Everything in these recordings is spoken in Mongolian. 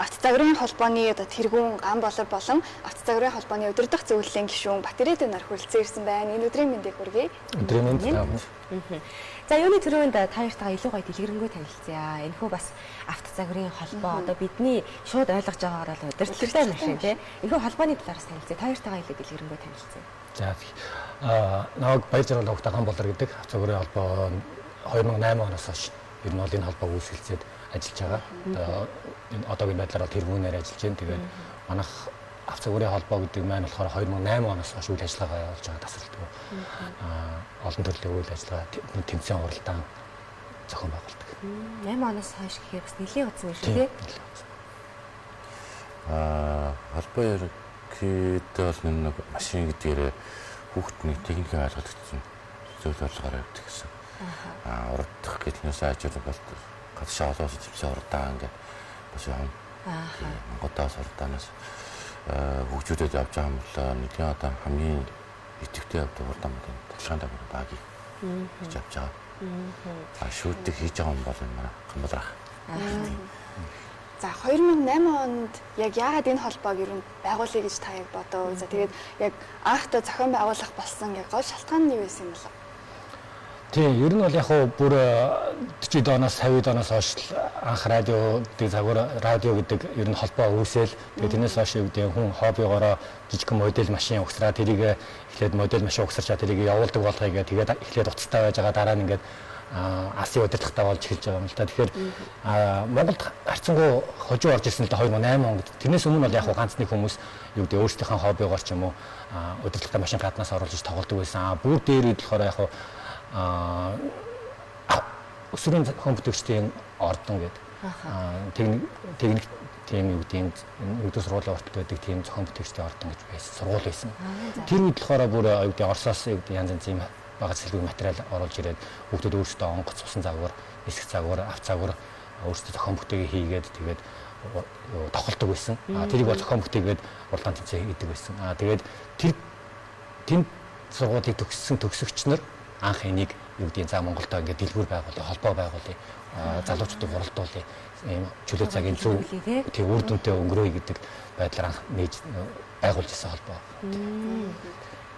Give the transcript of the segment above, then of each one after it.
Авто загварын холбооны одоо тэргүүн ган болор болон авто загварын холбооны удирдах зөвлөлийн гишүүн Батэрээд нар хүрэлцэн ирсэн байна. Энэ өдрийн мэндийг хүргэе. Өдрийн мэнд. За юуны төрөнд та хоёртойгоо илүү гоё дэлгэрэнгүй танилцъя. Энэхүү бас авто загварын холбоо одоо бидний шууд ойлгож байгаагаар л удирдлагтай машин тий. Энэхүү холбооны талаараас танилцъя. Та хоёртойгоо илүү дэлгэрэнгүй танилцъя. За намайг Баяржаргал Огтахан болор гэдэг авто загварын холбоо 2008 оноос хойш ер нь бол энэ холбоог үүсгэлцээд ажиллаж байгаа. Энэ одоогийн байдлаар тэргүүнээр ажиллаж байна. Тэгээд манайх авто загварын холбоо гэдэг маань болохоор 2008 оноос хойш үйл ажиллагаа явуулж байгаа тасралтгүй. Олон төрлийн үйл ажиллагаа тэмцээн уралдаан зохион байгуулдаг. 8 оноос хойш гэхээр бас нэлийн удсан юм шүү дээ. Холбоо ерөөхдөө бол нэг машин гэдгээр хүүхдний техникийн ойлголт гэсэн зүйл болгоорой гэдэг гэсэн. Урдах гэхнээс ажил бол гадшаа олоос тэмцээн уралдаан ингээд бас юм. Монголоос уралдаанаас хөгжүүлээд явж байгаа юм бол нэгэн одоо хамгийн идэвхтэй явдаг уралдаан бол туршлагын дагуу багийг хийж явж байгаа. Шүүдэг хийж байгаа юм бол энэ манай Гамбалрах. За 2008 онд яг яагаад энэ холбоог ер нь байгуулъя гэж та яг бодов. За тэгээд яг анхдаа зохион байгуулах болсон яг гол шалтгаан нь юу байсан юм бэ? Тийм, ер нь бол яг хөө бүр 40 оноос 50 оноос хойш анх радио гэдэг загвар радио гэдэг ер нь холбоо үүсэл тэгээд тэрнээс хойш гэдэг хүн хоббигоороо жижигхэн модель машин угсраа тэрийг эхлээд модель машин угсарчаа тэрийг явуулдаг болгоё тэгээд эхлээд уцтай байж байгаа дараа нь ингээд асын удирдлагатай болж эхэлж байгаа юм л та. Тэгэхээр Монголд харьцангуй хожуу орж ирсэн л да 2008 онд. Тэрнээс өмнө бол яг ганц нэг хүмүүс юу гэдэг өөрсдийнхээ хоббигоор ч юм уу удирдлагатай машин гаднаас оруулж тоглодог байсан. Бүр дээр болохоор яг өсвөрийн зохион бүтээгчдийн ордон гэдэг техник тийм юу гэдэг өдөр сургуулийн уртад байдаг тийм зохион бүтээгчдийн ордон гэж байсан сургууль байсан. Тэр үед болохоор бүр юу гэдэг Оросоос юу гэдэг янз янзын бага зэрэг материал оруулж ирээд хүүхдүүд өөрсдөө онгоц цусан загвар, нисэх загвар, авт загвар өөрсдөө зохион бүтээгээ хийгээд тэгээд тоглолдог байсан. Тэрийг бол зохион бүтээгээд уралдаан тэмцээн хийдэг байсан. Тэгээд тэр тэнд сургуулийг төгсөгч нар анх энийг юу гэдэг за Монголдо ингээд дэлгүүр байгуулъя, холбоо байгуулъя, залуучуудыг уралдуулъя, ийм чөлөө цагийн зөв тийм үр дүнтэй өнгөрөөе гэдэг байдлаар анх нээж байгуулж ирсэн холбоо.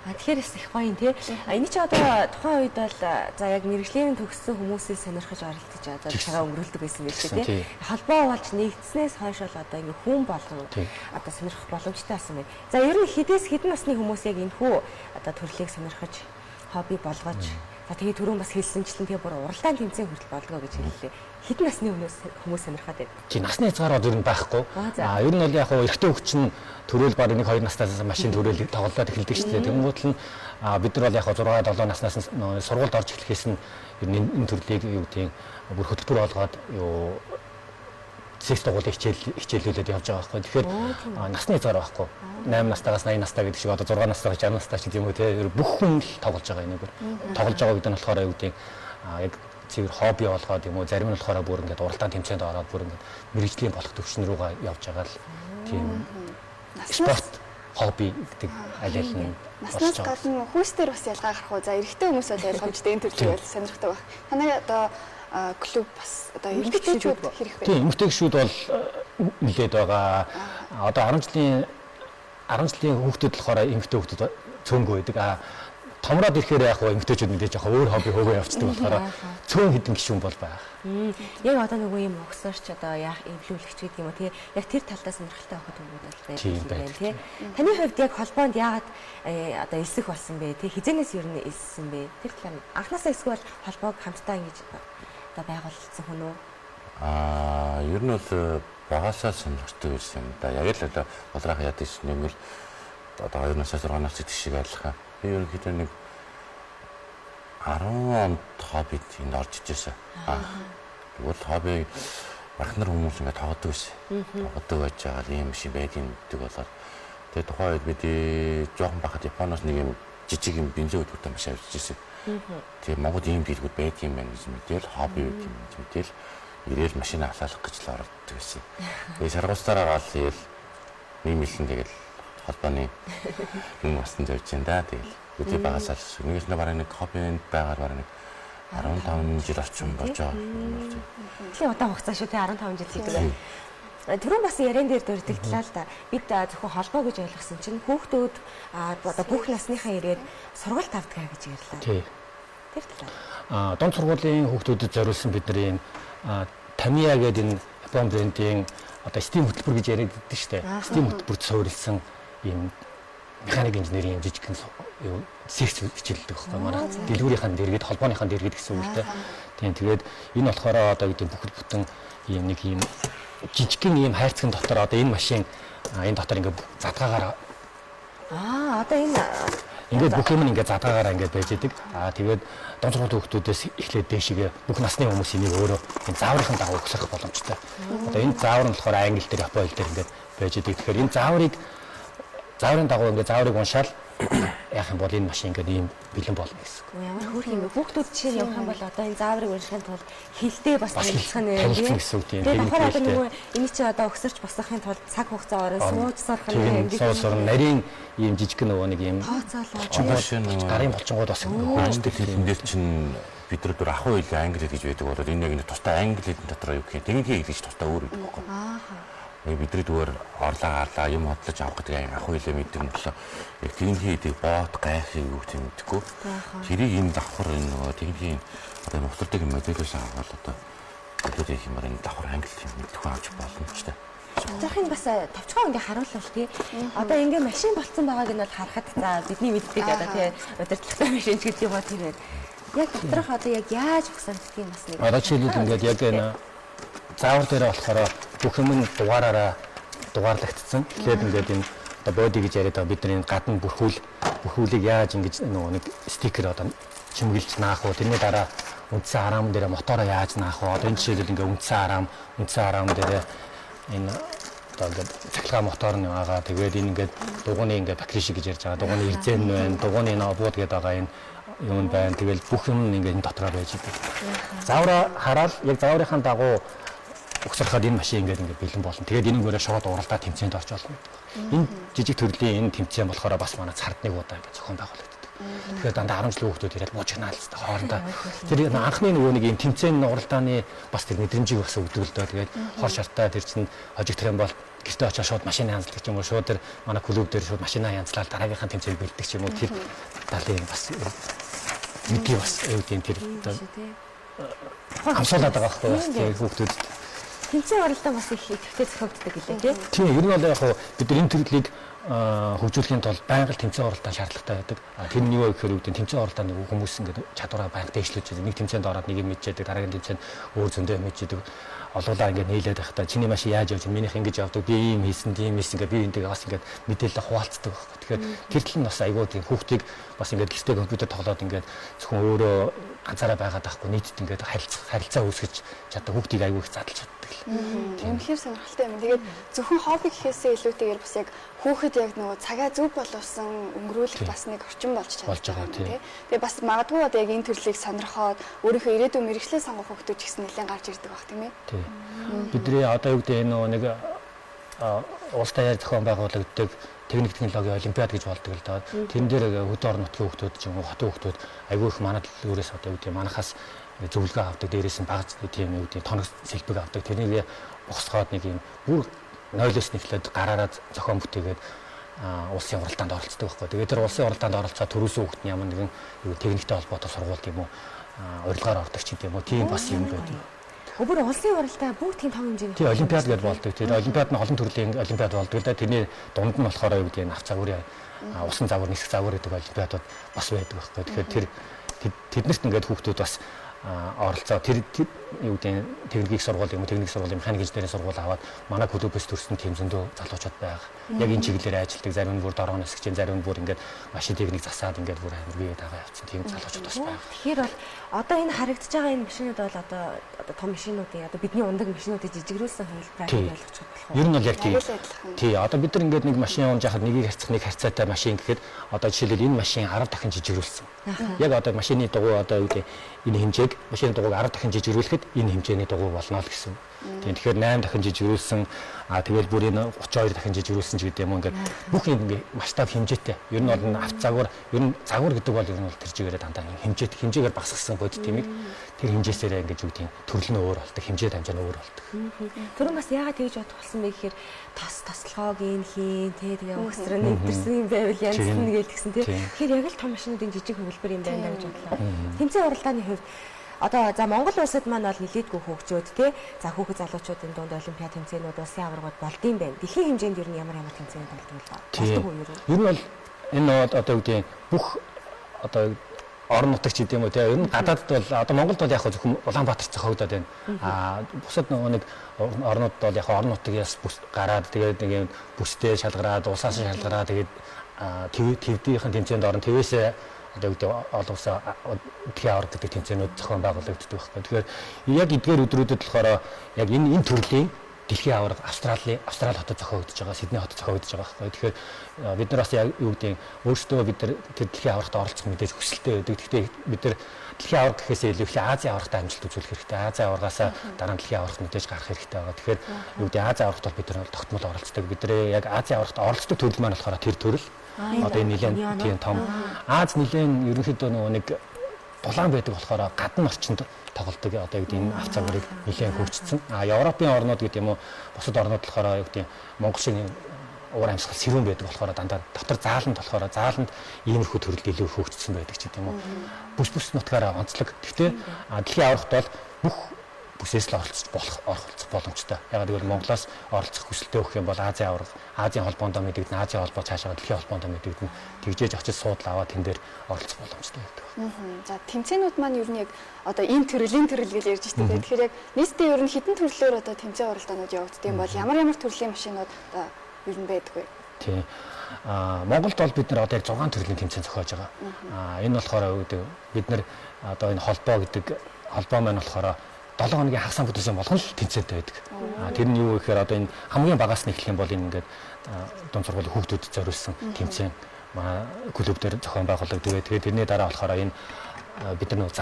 Тэгэхээр их гоё юм тий. Эний чи одоо тухайн үед бол за яг мэрэгжлийн төгссөн хүмүүсийг сонирхож оролдож одоо цагаа өнгөрүүлдэг байсан юм шиг тий. Холбоо болж нэгдснээс хойш бол одоо ингээ хүн болгон одоо сонирхох боломжтой болсон байна. За ер нь хэдэн насны хүмүүс яг энэ хүү одоо төрлийг сонирхож хобби болгож за тэгээ түрүүн бас хэлсэнчлэн тэгээ бүр уралдаан тэмцээн хүртэл болгоо гэж хэллээ. Хэдэн насны хүмүүс сонирхоод байна? Чи насны хязгаар ер нь байхгүй. Ер нь бол яг эрэгтэй хөгч нь төрөөл баг 1-2 наснаас машин төрөөл тоглоод эхэлдэг шүү дээ. Тэнгуут нь бид нар бол яг 6-7 наснаас сургуульд орж эхлэхээс нь ер нь энэ төрлийг юу гэдэг бүр хөтөлбөр болгоод юу зэс дугуулын хичээлүүлээд явж байгаа байхгүй. Тэгэхээр насны хязгаар байхгүй. 8 настайгаас 80 настай гэдэг шиг одоо 6 настайгаас 60 настай ч гэдэг юм уу те бүх хүн л тоглож байгаа энийг. Тоглож байгаа үед нь болохоор юу гэдэг яг цэвэр хобби болгоод юм уу зарим нь болохоор бүр ингээд уралдаан тэмцээнд ороод бүр ингээд мэрэгжлийн болох төвшин рүүгээ явж байгаа л тийм спорт хобби гэдэг аль аль нь наснаас гадна хүүхдэр бас ялгаа гарах уу? За эрэгтэй хүмүүс бол ойлгомжтой энэ төрлийг бол сонирхдаг баг. Танай одоо клуб бас одоо эмэгтэйчүүд хэрэг байна. Тийм эмэгтэйчүүд бол нэлээд байгаа. Одоо 10 жилийн хүүхдүүд болохоор эмэгтэй хүүхдүүд цөөнгөө байдаг. Томроод ирэхээр яг эмэгтэйчүүд мэдээж яг өөр хобби хөөгөө явцдаг болохоор цөөн хідэн гишүүн бол байгаа. Яг одоо нөгөө юм өгсөрч одоо яах эвлүүлэгч гэдэг юм уу тий. Яг тэр талдаа сонирхолтой авах хүмүүс бол байдаг тий. Таны хувьд яг холбоонд яагаад одоо элсэх болсон бэ тий? Хизэнээс ер нь элссэн бэ? Тэр талаар анхнаасаа эсвэл холбоог хамтдаа ингэж одоо байгуулсан хүн үү? Ер нь бол багасаа сонирхдаг байсан юм да. Яг л одоо болрах яд иш нэмэр одоо 2-6 нас идэх шиг айлхаа. Би ерөнхийдөө нэг 10 онд хоббид энд орж ижсэн. Тэгвэл хобби багнар хүмүүс ингээд тоглодог байсан. Тоглодог байж байгаа юм шиг байдгийн гэдэг болоод тэгээ тухайн үед бид жоохон бахад Японоос нэг юм жижиг юм бензин өдөртөө маш авч ирсэн. Тэгээ Монголд ийм дэлгүүд байдгийн байна гэж мэдээл хобби байт юм гэж мэдээл ирээл машина халаалах гэж л оролддог байсан. Тэгээ шаргуулсараа гал ийл ниймэлсэн тэгэл холбооны юм басан зорж байна да. Тэгэл үгүй багасаа л нэгээс нь бараг нэг хоббинд байгаар бараг нэг 15 жил орчим болж байгаа. Тэгээ удаан хугацаа шүү те 15 жил гэдэг. Түрүүн бас яриан дээр дурддагдлаа л да. Бид зөвхөн холбоо гэж ойлгосон чинь хүүхдүүд одоо бүх насныхаа ирээд сургалт авдаг гэж ярьлаа. Тий. Тэр талаар. Дунд сургуулийн хүүхдүүдэд зориулсан бидний Tamiya гэдэг энэ Япон брендийн одоо STEAM хөтөлбөр гэж яриад байдаг шүү дээ. STEAM хөтөлбөрт суурилсан ийм механик инженерийн жижигхэн секц хичээлдэг байхгүй манай дэлгүүрийнхэн дэргэд холбооныхан дэргэд гэсэн үг л дээ. Тийм тэгээд энэ болохоор одоо гэдэг бүхэл бүтэн ийм нэг ийм жижигхэн ийм хайрцагын дотор одоо энэ машин энэ дотор ингээд задгаагаар Одоо энэ ингээд бүх юм ингээд задгаагаараа ингээд байж идэг. Тэгээд дунд сургуулийн хүүхдүүдээс эхлээд дээшгээ бүх насны хүмүүс энийг өөрөө энэ зааврын дагуу өгсөх боломжтой. Одоо энэ заавар нь болохоор англи дээр япон хэл дээр ингээд байж идэг. Тэгэхээр энэ зааврын дагуу ингээд зааврыг уншаал яах юм бол энэ машин ингээд ийм бэлэн болно гэсэн. Ямар хөөрх юм бэ? Хүүхдүүд жишээ нь явах юм бол одоо энэ зааврыг уншихын тулд хилдээ бас танилцах нь танилцсан гэсэн үг тийм. Тэгээд одоо нөгөө энэ чи одоо өсөрч босохын тулд цаг хугацаа орон сууж сурах юм ингээд суур нарийн ийм жижиг нөгөө нэг ийм тооцоолоо гарын болчингууд бас хөөждөг хэлэндээ чинь бид нар дөр ахуй хэл англи гэж байдаг болоод энэ яг тустай англи хэлний дотор юу гэх юм тэнгийн хэл гэж тустай өөр гэдэг байхгүй. Бидний зүгээр орлоо юм бодлож авах гэдэг ахуй хэлээ мэддэг нь болохоор яг тэнгийн хэлийг боот гайхыг юу гэдэг юм мэдгүй. Тэрийг энэ давхар энэ нөгөө тэнгийн одоо нухтардаг моделээс аваад одоо одоо их юмар энэ давхар англи хэл мэдхгүй авч болно ч тийм. Захын бас товчхон ингээ харуулвал тий. Одоо ингээ машин болцсон байгааг нь бол харахад за бидний мэддэг одоо тий удирдлагатай машин ч гэдэг юм ба тийм. Яг доторх одоо яг яаж ухсагддаг юм бас нэг. Одоо жишээлбэл ингээд яг энэ заавар дээр болохоор бүх юм нь дугаарлагдсан. Тэгэхээр ингээд энэ одоо боди гэж яриад байгаа бидний гадна бүрхүүлийг яаж ингэж нөгөө нэг стикер одоо чимгэлж наах уу тэрний дараа үндсэн араам дээр мотороо яаж наах уу одоо энэ жишээлбэл ингээд үндсэн араам дээр энэ одоо ингээд цахилгаан мотор нь байгаа. Тэгээд энэ ингээд дугууны ингээд бактерий гэж ярьж байгаа. Дугууны эрзэн нь байна. Дугууны нобууд гэдэг байгаа энэ юм байна. Тэгэл бүх юм ингээд энэ дотроо байж идэг. Заавраа хараад яг зааврынхаа дагуу угсархад энэ машин ингээд бэлэн болно. Тэгээд энийгээрээ шууд уралдаа тэмцээнд орж болно. Энэ жижиг төрлийн энэ тэмцээн болохоор бас манай цардныг удаа ингээд зохион байгуулагддаг. Тэгэхээр дандаа 10 жилийн хүүхдүүд ирээд муужигнаа л та хоорондоо. Тэр анхны нөгөө нэг юм тэмцээн уралдааны бас тэр мэдрэмжийг бас өгдөг л дөө. Тэгээд хор шартаа тэр чинь хожигдох юм бол гэртээ очиж шууд машин янзлдаг ч юм уу шууд тэр манай клуб дээр шууд машинаа янзлаад дараагийнхаа тэмцээнд бэлддэг ч юм уу тэр талын бас мэдээ бас үүдийн тэр хамсуулаад байгаа байхгүй бас тэр хүүхдүүд тэмцээн уралдаан бас их идэвхтэй зохиогддог гэлээ тий. Тийм ер нь бол яг бид нар энэ төрлийг хөгжүүлэхийн тулд байнга тэмцээн уралдаан шаардлагатай байдаг. Тэрний юу гэхээр үүдэн тэмцээн уралдааны хүмүүс ингээд чадвараа байнга дээшлүүлж байгаа. Нэг тэмцээнд ороод нэг юм мэдчихэдэг, дараагийн тэмцээнд өөр зөндөө мэдчихэдэг. Олуулаа ингээд нийлээд байхдаа чиний машин яаж явж минийх ингэж явдаг, би ийм хийсэн, тийм хийсэн ингээд би энэтэйг бас ингээд мэдээлэл хуваалцдаг байхгүй. Тэгэхээр тэр тал нь бас айгүй тийм хүүхдийг бас ингээд гэртээ компьютер тоглоод ингээд зөвхөн өөрөө ганцаараа байгаад байхгүй нийтэд ингээд харилцаа үүсгэж чаддаг хүүхдийг айгүй их задлж чаддаг. Үнэхээр сонирхолтой юм. Тэгээд зөвхөн хобби гэхээсээ илүүтэйгээр бас яг хүүхэд яг нөгөө цагаа зөв боловсон өнгөрүүлэх бас нэг орчин болж байгаа тийм. Тэгээд бас магадгүй одоо яг энэ төрлийг сонирхоод өөрийнхөө ирээдүйн мэргэжлээ сонгох хүүхдүүд ч гэсэн нэлээд гарч ирдэг баг тийм ээ. Тийм. Бидний одоо юу гэдэг энэ нэг улс даяар зохион байгуулагддаг техник технологийн олимпиад гэж болдог л доо. Тэн дээр хөдөө орон нутгийн хүүхдүүд ч юм уу хотын хүүхдүүд айгүй их манай төлөвлөрөөс одоо юу гэдэг манахаас зөвлөгөө авдаг, дээрээс нь баг тийм юу гэдэг тоног сэлбэг авдаг. Тэрнийг босгоод нэг юм бүр 0-оос нэхлээд гараараа зохион бүтээгээд улсын уралдаанд оролцдог байхгүй. Тэгээд тэр улсын уралдаанд оролцоод төрөөсөн хүүхэд нь ямар нэгэн техниктэй холбоотой сургууль юм уу урилгаар ордог ч юм уу тийм бас юм байдаг. Өөр улсын уралдаан бүгд тийм том хэмжээний. Тийм олимпиад гэж болдог. Тэр олимпиад нь олон төрлийн олимпиад болдог л да. Тэрний дунд нь болохоор юу гэдэг нь авц загварын усан загвар, нисэх загвар гэдэг олимпиадууд бас байдаг байхгүй. Тэгэхээр тэднэрт ингээд хүүхдүүд бас оролцоо тэр юу гэдэг техникийн сургууль юм уу техник сургуулийн механик инженерийн сургууль аваад манай клубээс төрсэн тийм зөндөө залуучууд байгаа. Яг энэ чиглэлээр ажилладаг, зарим нь бүр дорооноос гिचэн, зарим нь бүр ингээд машин техник засаад ингээд бүр хамгийн дагаа явцсан тийм залуучууд бас байгаа. Тэгэхээр бол одоо энэ харагдаж байгаа энэ машинууд бол одоо том машинуудын одоо бидний ундаг машинуудыг жижигрүүлсэн хувилбараар ойлгочих болох. Ер нь бол яг тийм. Тий, одоо бид нар ингээд нэг машин унж яхад нэгийг харьцах нэг харьцаатай машин гэхэд одоо жишээлбэл энэ машин 10 дахин жижигрүүлсэн. Яг одоо машины дугуй одоо юу гэдэг энэ хэмжээг машины дугуйг 10 дахин жижигрүүлэхэд энэ хэмжээний дугуй болно л гэсэн. Тийм тэгэхээр 8 дахин жижигрүүлсэн тэгэл бүр энэ 32 дахин жижигрүүлсэн ч гэдэг юм ингээд бүх юм ингээд масштаб хэмжээтэй. Ер нь бол авт загвар ер нь загвар гэдэг бол ер нь бол тэр чигээрээ дандаа хэмжээгээр багасгасан бод тиймийг тэр хэмжээсээрээ ингээд юу гэдэг төрөл нь өөр болдог, хэмжээ дамжаа нь өөр болдог. Түрүүн бас яагаад тэгж бодох болсон бэ гэхээр тослогоог ийн хийн тэгээ өгсрэн нэгдэрсэн юм байвал янзлна гэж тэгсэн тий. Тэгэхээр яг л том машинуудын жижиг хөвлбөр юм байна гэж бодлоо. Тэмцээн уралдааны хувьд одоо за Монгол улсад маань бол нэлээдгүй хөгжөөд тий. За хүүхэд залуучуудын дунд олимпиад тэмцээнүүд улсын аваргууд болдсон байна. Дэлхийн хэмжээнд ер нь ямар тэмцээнүүд болдог вэ? Ер нь бол энэ одоо юу гэдэг бүх одоо орон нутагч гэдэг юм уу тий. Ер нь гадаадд бол одоо Монголд бол яг зөвхөн Улаанбаатар зохиогдоод байна. Бусад нэг орнууд бол яг орон нутгаас гараад тэгээд нэг юм бүстэй шалгараад улсаас шалгараад тэгээд твдийн тэмцээнд орон твээсээ одоо үүдээ олонсоо дэлхийн аварга гэдэг тэмцээнүүд зохион байгуулагддаг байхгүй. Тэгэхээр яг эдгээр өдрүүдэд болохоор яг энэ төрлийн дэлхийн аварга Австрали хотод зохиогдож байгаа, Сидней хотод зохиогдож байгаа байхгүй. Тэгэхээр бид нар бас яг юу гэдэг өөрсдөө бид нар тэр дэлхийн аваргад оролцох мэдээж хүсэлтэй байдаг. Гэхдээ бид нар дэлхийн аварга гэхээсээ илүү их Азийн аваргатай амжилт үзүүлэх хэрэгтэй. Азийн аваргаасаа дараа нь дэлхийн аваргад мэдээж гарах хэрэгтэй байгаа. Тэгэхээр юу гэдэг Азийн аваргад бол бид нар тогтмол оролцдог. Бид нар яг Азийн аваргад оролцдог төрөл маань болохоор тэр төрөл. Одоо энэ нэлээд тийм том Аз нэлээд ерөнхийдөө нэг дулаан байдаг болохоор гадна орчинд тоглодог одоо юу гэдэг энэ авц загварыг нэлээд хөгжсөн. Европын орнууд гэдэг юм уу бусад орнууд болохоор юу гэдэг Монгол шиг уур амьсгал сэрүүн байдаг болохоор дандаа дотор зааланд болохоор зааланд иймэрхүү төрөлд илүү хөгжсөн байдаг ч гэдэг юм уу. Бүс нутгаараа онцлог. Гэхдээ дэлхийн аваргад бол бүх бүсээс л оролцох боломжтой. Яг гэвэл Монголоос оролцох хүсэлтэй өгөх юм бол Азийн аварга, Азийн холбоонд мэдэгдэн, Азийн холбоо цаашаа дэлхийн холбоонд мэдэгдэн тэгжээж очиж суудлаа аваад тэн дээр оролцох боломжтой байдаг. За тэмцээнүүд маань ер нь яг одоо энэ төрлийн гэж ярьж байна. Тэгэхээр яг нийтдээ ер нь хэдэн төрлөөр одоо тэмцээн уралдаанууд явагддаг юм бол ямар төрлийн машинууд одоо ер нь байдаг вэ? Тийм. Монголд бол бид нар одоо яг 6 төрлийн тэмцээн зохиож байгаа. Энэ болохоор бид нар одоо энэ холбоо гэдэг холбоо маань болохоор 7 хоногийн хагас бүтээсэн болгон л тэмцээтэй байдаг. Тэр нь юу гэхээр одоо энэ хамгийн багаас нь эхлэх юм бол энэ ингээд дунд сургуулийн хүүхдүүдэд зориулсан тэмцээн клуб дээр зохион байгуулагддаг. Тэгээд тэрний дараа болохоор энэ бид нар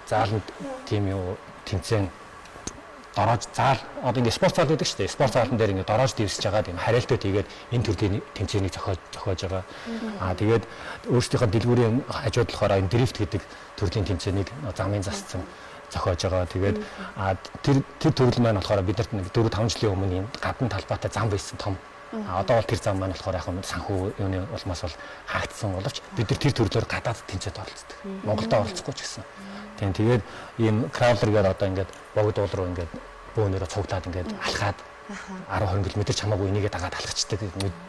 зааланд тийм юу тэмцээн дороож заал одоо ингээд спорт зал гэдэг шүү дээ. Спорт заалан дээр ингээд дороож дивсэж байгаа тийм хариалтаа тэгээд энэ төрлийн тэмцээнийг зохиож байгаа. Тэгээд өөрсдийнхөө дэлгүүрийн хажууд болохоор энэ дрифт гэдэг төрлийн тэмцээнийг замын засцсан зохиож байгаа. Тэгээд тэр төрөл маань болохоор бидэрт нэг 4-5 жилийн өмнө энэ гадна талбайтай зам байсан том. Одоо бол тэр зам маань болохоор яг санхүү юуны улмаас бол хаагдсан боловч бид нар тэр төрлөөр гадаад тэмцээнд оролцдог. Монголд оролцохгүй ч гэсэн. Тэгээд ийм краулергээр одоо ингээд богд уул руу ингээд бөөнөрөө цуглаад ингээд алхаад 10-20 км хамаагүй энийгээ дагаад алхацдаг.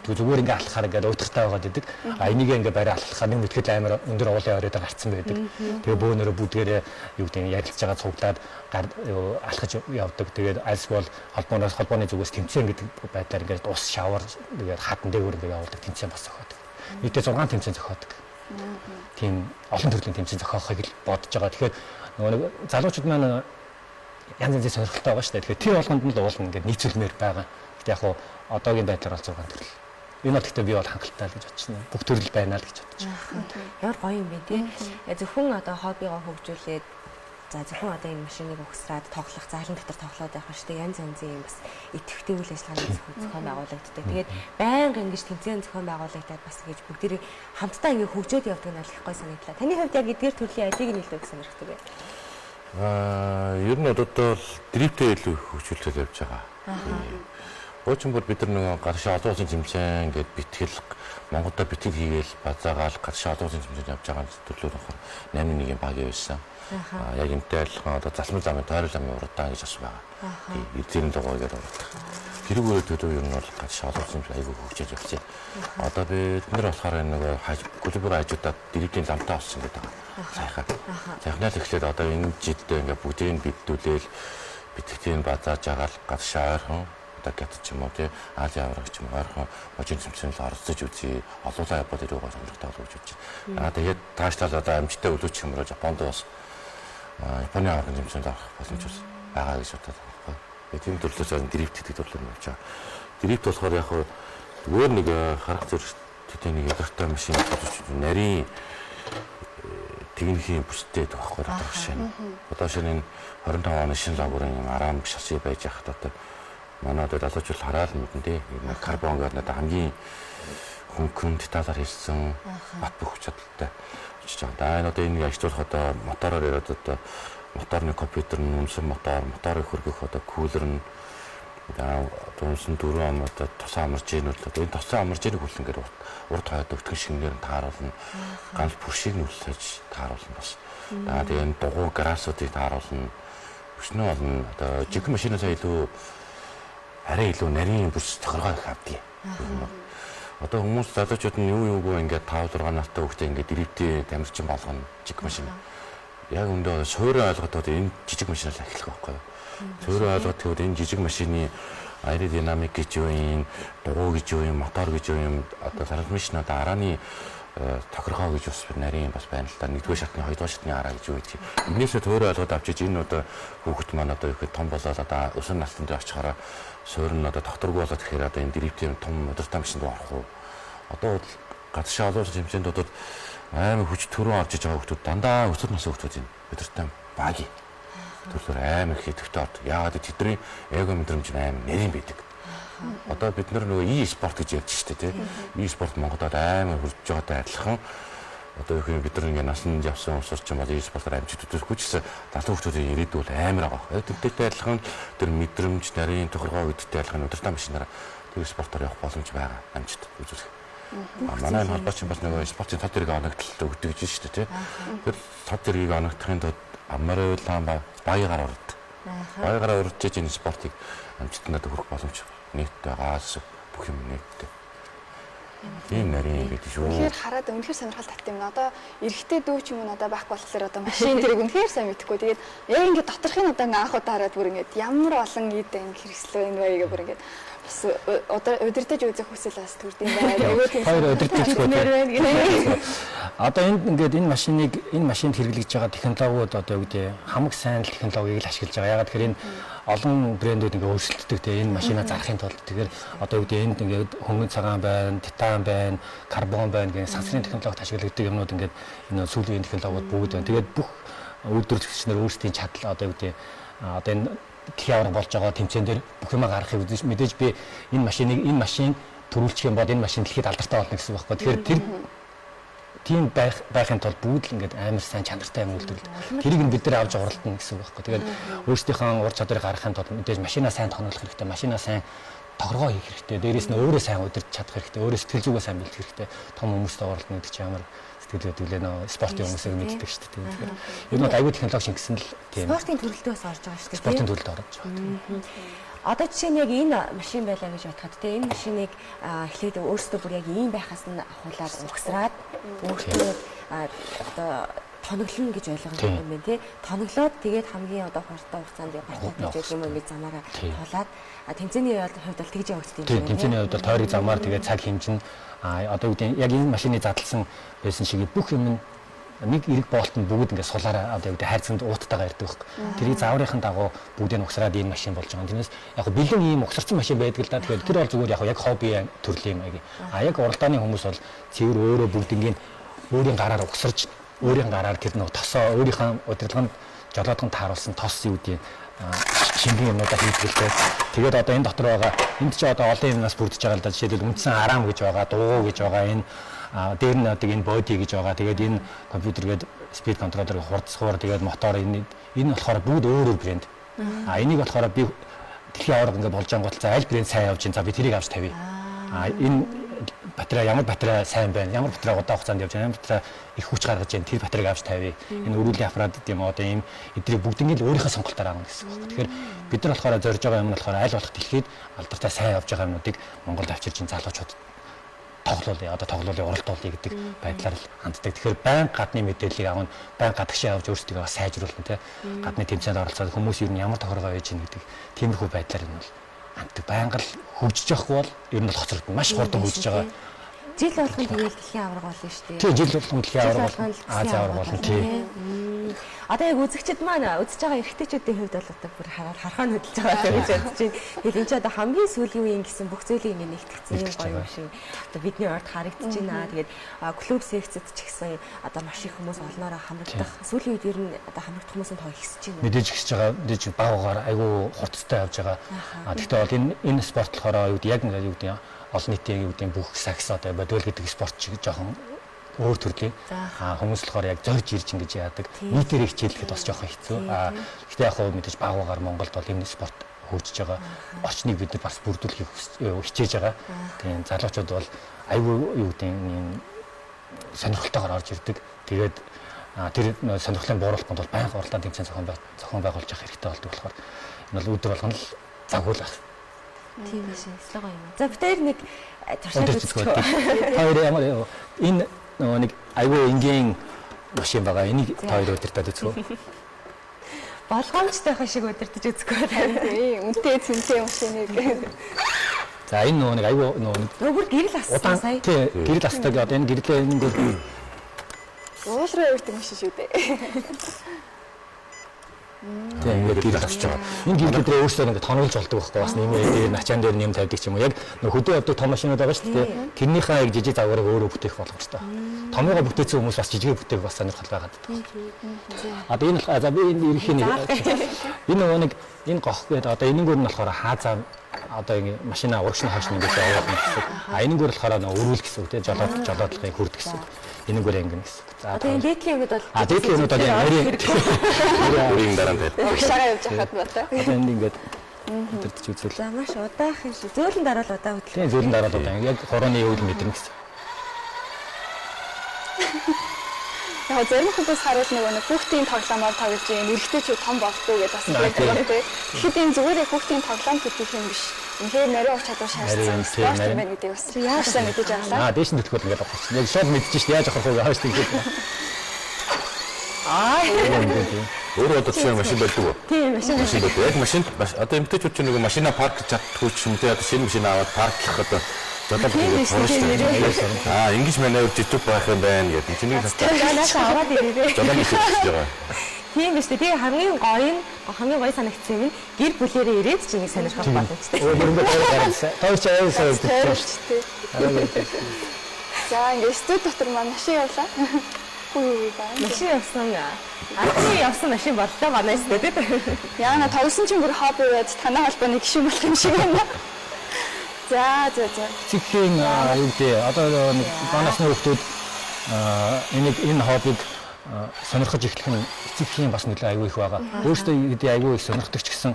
Зүгээр ингээд алхахаар ингээд уйтгартай байгаад идэг. Энийгээ ингээд барай алхахаар нэг мэтгэл амар өндөр уулын оройд гарцсан байдаг. Тэгээ бөөнөрөө бүгдээрээ юу гэдэг нь ярилцж байгаа цуглаад алхаж явдаг. Тэгээд альс бол холбооны зүгээс тэмцээн гэдэг байдлаар ингээд ус шавар тэгээд хатан дээгүүр ингээд явуулдаг тэмцээн бас зохиодог. Нийтдээ 6 тэмцээн зохиодог. Тийм олон төрлийн тэмцээн зохиохыг л бодож байгаа. Тэгэхээр нөгөө залуучууд маань янз янзын сонирхолтой байгаа шүү дээ. Тэгэхээр тэр болгонд нь л уулна ингээд нийцүүлмээр байгаа. Гэтэ яг хуу одоогийн байдлаар бол 6 төрөл. Энэ бол гэхдээ би бол хангалттай л гэж бодож байна. Бүх төрөл байна л гэж бодож байна. Ямар гоё юм бэ тий. Зөвхөн одоо хоббигоо хөгжүүлээд за зөвхөн одоо энэ машиныг өгсраад тоглох, заалан дотор тоглоод байх шүү дээ. Янз янзын юм бас идэвхтэй үйл ажиллагааны зохион байгуулагддаг. Тэгээд байнга ингэж тэмцээн зохион байгуулагдаад бас ингэж бүгдээрээ хамтдаа ингэ хөгжөөд явдаг нь их гоё санагдлаа. Таны хувьд яг эдгээр төрлийн ажийг нь илүү их сонирхдаг бай. Ер нь одоо дрифтээ илүү хөгжүүлээд явж байгаа. Хуучин бүр бид нар нэг гаршаа олон улсын тэмцээн гээд битгэл Монголда битгэл хийгээл базаагаал гаршаа олон улсын тэмцээнд явж байгаа төрлөөр нөхөр 8-1-ийн баг явсан. Яг энтэй адилхан одоо залмал замын тойрол замын уралдаан гэж бас байгаа. Эзэн дугойгээр уралдах. Хэрэг өөрөдөө ер нь бол гаршаа олон улсын айгүй хөгжиж явсан. Одоо бид нар болохоор нэг клубын хажуудаа дрифтийн ламтаа авсан гэдэг байгаа. Сайхан. Сайхнаа л эхлээд одоо энэ жиддээ ингээ бүгдийг биддүүлээл битгэлийн базааж агаал гаршаа ойрхон гэдэг ч юм уу тий Азийн аварга ч юм уу ойрхон божин тэмцээнд оролцож үзье. Олуулаа явбал ирүүгээ сонирхтой болж үзье. Тэгээд таашлал одоо амжилттай өлөөч юм руу Японд бас Японы аварга тэмцээнд орох боломж байгаа гэж бодоод байна. Тийм төрлөөс дрифт гэдэг төрлөөр нь явж байгаа. Дрифт болохоор яг зүгээр нэг харах зэрэг тэний ялгартай машин нарийн техникийн бүстэй байхгүй одоо жишээ. Одоо шинэ 25 оны шинэ лагуурын арам шасси байж хахад одоо манай одоо залуучууд хараад мэдэн тий. Энэ карбон гэдэг одоо хамгийн хөнгөн деталаар хийсэн бат бөх чадaltaй очиж байгаа. Энэ одоо энэ ажлуулах одоо мотороор яриад одоо моторны компьютер нь үнсэн моторыг хөргөх одоо кулер нь дунсан дөрөв ам одоо тусаа амарч ийн бол энэ тусаа амарч ийн хүлэнгээр урд хойд өгтгөн шингээр нь тааруулна. Ганц бүршийг нь үлсэж тааруулна бас. Тэгээд энэ дугуй грассуудыг тааруулна. Өчнөө болно. Одоо жиг машинаас илүү арай илүү нарийн бүс тохиргоо их авдгийг. Одоо хүмүүс залуучууд нь юу юугүй ингээд 5 6 настай хүүхдээ ингээд дэрвтэй тамирчин болгоно жиг машин. Яг өндөө суурь ойлгоод энэ жижиг машинаас эхлэх байхгүй юу? Суурь ойлгоод тэгвэл энэ жижиг машины аэродинамик гэж юу юм, дугуй гэж юу юм, мотор гэж юу юм, одоо трансмишн одоо арааны тохиргоо гэж бас нарийн бас байна л да. Нэгдүгээр шатны, хоёрдугаар шатны араа гэж юу гэдэг. Энээсээ суурь ойлгоод авчиж энэ одоо хүүхэд маань одоо юу гэхэд том болоод одоо өсөн насны дээр очихороо суурь нь одоо докторгүй болоод тэгэхээр одоо энэ дэрвтийн том удирдах машинд орох уу? Одоо гадшаа олон хэмжээндүүд амар хүч төрөө авчиж байгаа хүмүүс дандаа өсвөр насны хүмүүс юм. Удирдах багий. Түр амар хэдэгтэй орд. Яагаад тэдний эго мэдрэмж амар нэрийн байдаг. Одоо бид нөгөө e-спорт гэж ярьж штэ тий. E-спорт Монголд амар хурж байгаатай адилхан. Одоо их бид нар ингээ насанд явсан усурч юм бол e-спортоор амжилт үзүүлэхгүй ч гэсэн залуу хүмүүсийн ирээдүй амар байгаа. Тэдтэй адилхан тэр мэдрэмж нарийн тохиргоо гэдэгтэй адилхан удирдах машинаараа тэр спортоор явах боломж байгаа амжилт үзүүлэх. Манай холбооч бас нөгөө спортын тал зэрэг оногдолтой өгдөг гэж штэ тий. Тэр тал зэргийг оногдохын тулд амрал хаан баягаар урд. Баягаар урдж энэ спортыг амжилтанд хүрэх боломж нэгтэй гаас бүх юм нэгтэй. Тийм нарийн гэдэг шүү. Үнэхээр хараад үнэхээр сонирхол татсан юм. Одоо эрэгтэй дүү ч юм уу надад байх болохоор одоо машин тэрэг үнэхээр сайн мэдхгүй. Тэгээд яг ингээд доторхын одоо ингээ анх удаа хараад бүр ингээд ямар олон ид анги хэрэгслөө энэ байгээ бүр ингээд бас удирдах үзэх хүсэл бас төрд юм байна. Хоёр удирдах байна. Одоо ингээд энэ машинд хэрэглэж байгаа технологиуд одоо юу гэдэг хамаг сайн технологиг л ашиглаж байгаа. Ягаад гэхээр энэ олон брэндүүд ингээ өөрчлөлтдөг те энэ машинаа зарахын тулд тэгэхээр одоо юу гэдэг энд ингээд хөнгөн цагаан байна, титан байна, карбон байна гэх сансрын технологид ашиглагддаг юмнууд ингээд энэ сүүлийн технологиуд бүгд байна. Тэгээд бүх үйлдвэрлэгчнэр өөрсдийн чадал одоо юу гэдэг одоо энэ явар болж байгаа тэмцээн дээр бүх юмаа гаргахыг мэдээж би энэ машин төрүүлчих юм бол энэ машин дэлхийд алдартай болно гэсэн үг байхгүй. Тэгэхээр тэр тийм байхын тулд бүгд л ингээд амар сайн чанартай юм үйлдвэрлэдэг. Тэрийг нь бид нар авч уралдана гэсэн үг байхгүй. Тэгээд өөрсдийнхөө ур чадварыг гаргахын тулд мэдээж машинаа сайн тонолох хэрэгтэй, машинаа сайн торгоо хийх хэрэгтэй. Дээрээс нь өөрөө сайн удирдах чадах хэрэгтэй, өөрөө сэтгэл зүгээ сайн бэлтгэх хэрэгтэй. Том хүмүүстэй уралдана гэдэг чинь ямар сэтгэл хөдлөлөө нөө спортын хүмүүсийг мэддэг шүү дээ. Тэгэхээр ер нь аюул технологи шингэсэн л тийм. Спортын төрөлтөөс орж байгаа шүү дээ. Спортын төрөлд орж байгаа. Одоо жишээ нь яг энэ машин байлаа гэж бодоход тийм энэ машиныг эхлээд өөрсдөө бүр яг ийм байхаас нь ахуулаад угсраад өөртөө одоо тоноглоно гэж ойлгож байгаа юм байна тий. Тоноглоод тэгээд хамгийн одоо хурдан хугацаанд гартаа гэж юм ингээд замаараа тулаад тэмцээний хувьд бол тэгж явагддаг юм байна. Тэмцээний хувьд бол тойрог замаар тэгээд цаг хэмжин одоо үүдээ яг энэ машины задлсан байсан шиг бүх юм нэг эрэг боолт нь бүгд ингээд сулаараа одоо үүдээ хайрцанд ууттайгаа ирдэг байхгүй. Тэрийг зааврынхан дагуу бүгдийг нь угсраад энэ машин болж байгаа. Тэрнээс яг бэлэн ийм угсарсан машин байдаг л да. Тэгэхээр тэр бол зүгээр яг хобби төрлийн юм. Яг уралдааны хүмүүс бол цэвэр өөрөө бүгднийг өөрийн гараар угсарж өөрийн гараар тэр нэг тосоо өөрийнхөө удирдлаганд жолоодгонд тааруулсан тос юу гэдэг шингийн юмудаа хийдгэлтэй. Тэгээд одоо энэ дотор байгаа энд чи одоо олон юмнаас бүрдэж байгаа л да. Жишээлбэл үндсэн арам гэж байгаа, дуу гэж байгаа, энэ дээр нь одоо энэ боди гэж байгаа. Тэгээд энэ компьютер гээд спид контроллерыг хурцсахаар тэгээд мотор энэ болохоор бүгд өөр өөр брэнд. Энийг болохоор би дэлхийн аварга ингээд болж ангуут за аль брэнд сайн явж ин за би тэрийг авч тавья. Энэ батарей ямар батарей сайн байна, ямар батарей удаан хугацаанд явж байна, ямар батарей их хүч гаргаж байна, тэр батарейг авч тавья. Энэ өрүүлийн аппарат гэдэг юм одоо ийм эдрийг бүгднийг л өөрийнхөө сонголтоор авах гэсэн үг. Тэгэхээр бид нар болохоор зорж байгаа юм нь болохоор аль болох дэлхийд алдартай сайн явж байгаа юмнуудыг Монголд авчирч ин залуучууд тоглоулъя, одоо тоглоулъя, уралдуулъя гэдэг байдлаар л ханддаг. Тэгэхээр байн гадны мэдээллийг авах, байн гадагшаа явж өөрсдөө сайжруулна тий. Гадны тэмцээнд оролцоод хүмүүс юу ямар тохиргоо байж гин гэдэг тиймэрхүү байдлаар нь бол ханддаг. Байнга л хөгжиж явахгүй бол ер нь бол хоцрогдно. Маш хурдан хөгжиж байгаа Жил болгон тэгээд дэлхийн аварга болно шүү дээ. Тийм, жил болгон дэлхийн аварга болно. Азийн аварга болно. Тийм. Одоо яг үзэгчд маань үзэж байгаа эрэгтэйчүүдийн хувьд бол одоо бүр харахаа хөдөлж байгаа гэж бодож байна. Тэгэхээр энэ ч одоо хамгийн сүүлийн үеийн гэсэн бүх зүйлийг ингэ нэгтгэсэн юм гоё юм шиг. Одоо бидний урд харагдаж байна. Тэгээд клуб секцэд ч гэсэн одоо маш их хүмүүс олноороо хамрагдах. Сүүлийн үед ер нь одоо хамрагдах хүмүүсийн тоо ихсэж байна. Мэдээж ихсэж байгаа. Мэдээж баагаар айгүй хурцтай явж байгаа. Гэхдээ бол энэ спорт болохоор яг нэг юу гэдэг олон нийтийн юу гэдэг бүх сакс одоо бодвол гэдэг спорт шиг жоохон өөр төрлийн хүмүүс болохоор яг зорж ирж ингэж яадаг. Нийтээр хичээлэхэд бас жоохон хэцүү. Гэхдээ яг хөө мэдээж баагаар Монголд бол энэ спорт хөгжиж байгаа. Орчныг бид нар бас бүрдүүлэхийг хичээж байгаа. Тийм залуучууд бол айгүй юу гэдэг юм сонирхолтойгоор орж ирдэг. Тэгээд тэр сонирхлын бууруулахад бол байнга уралдаан тэмцээн зохион байгуулж явах хэрэгтэй болдог болохоор энэ бол өдөр болгоно л загвуулах. Тийм ээ, слого юм. За битээр нэг туршаад үзчихв. Хоёр ямар энэ нэг айгүй энгийн машин байгаа. Энийг хоёр удирдах үзэх үү? Болгоомжтой байх шиг удирдах үзэхгүй. Тийм, үнэтэй цэнтэй машиныг. За энэ нэг айгүй бүр гэрэл ассан сая. Тийм, гэрэл астаг одоо энэ гэрлээ нэг Уулраа өртөг машин шүү дээ. Тийм ингээд гэрэл асч байгаа. Энэ гэрлүүд рүү өөрсдөө ингээд тоноолж болдог байхгүй бас нэмээ дээр начаан дээр нэм тавьдаг ч юм уу. Яг хөдөө явдаг том машинууд байгаа шүү дээ. Тэрнийхээ яг жижиг загварыг өөрөө бүтээх боломжтой. Томьёо бүтээсэн хүмүүс бас жижигээ бүтээх бас сонирхол байгаа. Одоо энэ за би энэ ерөнхийн нэг энэ гох гэдэг одоо энэнгөр нь болохоор хаазаа одоо ингэ машина урагшны хойш нь ингэж явуулна гэсэн. Энэнгөр болохоор өрүүл гэсэн үг тийм жолоодлогын хүрд гэсэн. Энэнгөр ингэ гэсэн. За одоо энэ дээдлийн юмуд бол дээдлийн юмуд бол өөрийн дараа дээр. Урагшаага явж хахад бата. Одоо энэ ингээд өдөртөж үзвэл. За маш удаах юм шиг. Зөөлөн дараал удаа хөдлөө. Тийм зөөлөн дараал удаа. Яг хорооны өвөл мэдэрнэ гэсэн. Яг зарим хүмүүс харуул нэг хүүхдийн тоглоомоор тоглож юм эрэгтэйчүүд том болтгоо гэдэг бас байдаг тийм. Тэгэхэд энэ зүгээр хүүхдийн тоглоом гэдэг юм биш. Үнэхээр нарийн ур чадвар шаардсан спорт юм байна гэдэг бас яаж сайн мэдэж авлаа. Дээш нь төлөхөд ингээд авах чинь. Яг шууд мэдчихэж яаж авах вэ? Хойш тийгээд. Өөрөө одоо чинь машин байдаг уу? Тийм машин байдаг. Яг машин одоо эмэгтэйчүүд чинь нэг машина парк чаддгүй ч юм те одоо шинэ машин аваад парклах одоо ингэж манайвар жижиг байх юм байна гэдэг. Чиний танаас аваад ирээ. Жолооны хийж байгаа. Тийм биш үү? Тэгээ хамгийн гоё санагдсан юм гэр бүлээрээ ирээд чи нэг сонирхох боломжтой. Тойрч аяасан гэдэг. За ингээд студ дотор маань машин явлаа. Машин явсан яа. Ачи явсан машин боллоо манай студид. Яана тоглосон чинь бүр хобби байж танай холбооны гишүүн болох юм шиг байна. За. Цэгийн юу гэдэг одоо нэг банасны хүмүүс энэ хоббиг сонирхож эхлэх нь эцэгхийн бас нөлөө аягүй их байгаа. Өөрөөсөө гэдэг аягүй их сонирхдаг ч гэсэн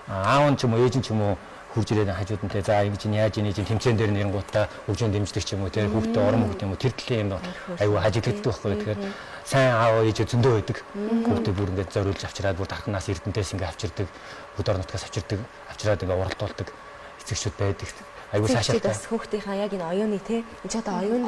аав нь ч юм уу ээж нь ч юм уу хурж ирээд хажууд нь те за ингэж яаж ийж тэмцээн дээр нэрэнгуутаа хөгжөөнд дэмждэг ч юм уу те хүүхдээ орон хүүхдээ юм уу тэр төлөв юм аягүй хажигддаг байхгүй. Тэгэхээр сайн аав ээж зөндөө байдаг. Хүүхдээ бүр ингэж зориулж авчираад бүр тархнаас эрдэнтээс ингэ авчирдаг. Бүд орон нутгаас авчираад ингэ уралдуулдаг эцэгчүүд байдаг. Айгуу цаашаа бас хүүхдийнхаа яг энэ оюуны те энэ ч одоо оюунд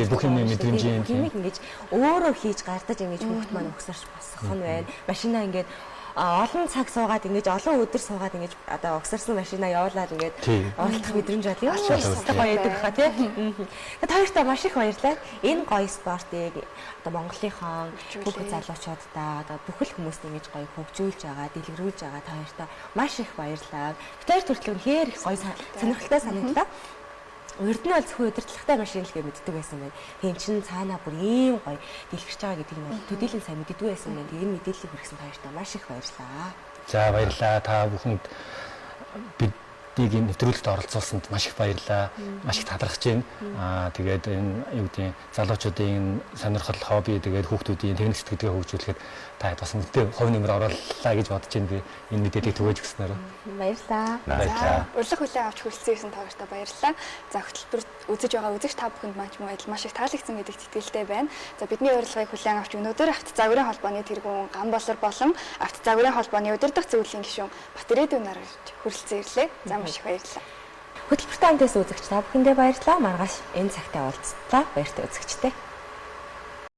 бүх юм мэдрэмжийн тийм ингэж өөрөө хийж гардаж ингэж хүүхд маань өгсөрч босгох нь байна. Машинаа ингэж олон цаг суугаад ингэж олон өдөр суугаад ингэж одоо огсарсан машина явуулаад ингэж оролдох мэдрэмж бол юм шүү гоё яадаг хаа тий. Тэгээд хоёртаа маш их баярлалаа. Энэ гоё спортыг одоо Монголынхон бүх залуучуудаа одоо бүхэл хүмүүст ингэж гоё хөгжүүлж байгаа, дэлгэрүүлж байгаа та хоёртаа маш их баярлалаа. Тэр төртлөө хээр их гоё сонирхолтой санагдлаа. Урд нь бол зөвхөн удирдлагатай машин л гэж мэддэг байсан байна. Тийм чин цаанаа бүр ийм гоё дэлгэрч байгаа гэдэг нь бол төдийлөн сайн мэддэг байсан байна. Энэ мэдээллийг хүргэсэн баяртай маш их баярлалаа. За баярлалаа. Та бүхэнд биднийг энэ нэвтрүүлэгт оролцуулсанд маш их баярлалаа. Маш их талархаж байна. Тэгээд энэ юу гэдэг залуучуудын сонирхол, хобби тэгээд хүүхдүүдийн техник сэтгэлгээ хөгжүүлэхэд та бас мэдээ хувь нэмэр орууллаа гэж бодож байна. Би энэ мэдээллийг түгээж өгснөөр. Баярлалаа. Урилга хүлээн авч хүрэлцсэн та хоёртаа баярлалаа. За хөтөлбөр үзэж байгаа үзэгч та бүхэнд маш их таалагдсан гэдэгт итгэлтэй байна. За бидний урилгыг хүлээн авч өнөөдөр Авт загварын холбооны тэргүүн Гамболор болон Авт загварын холбооны удирдах зөвлөлийн гишүүн Батэрэдүн нар хүрэлцэн ирлээ. За маш их баярлалаа. Хөтөлбөртөө хамтаас үзэгч та бүхэндээ баярлалаа. Маргааш энэ цагтаа уулзлаа. Баяртай үзэгчтэй.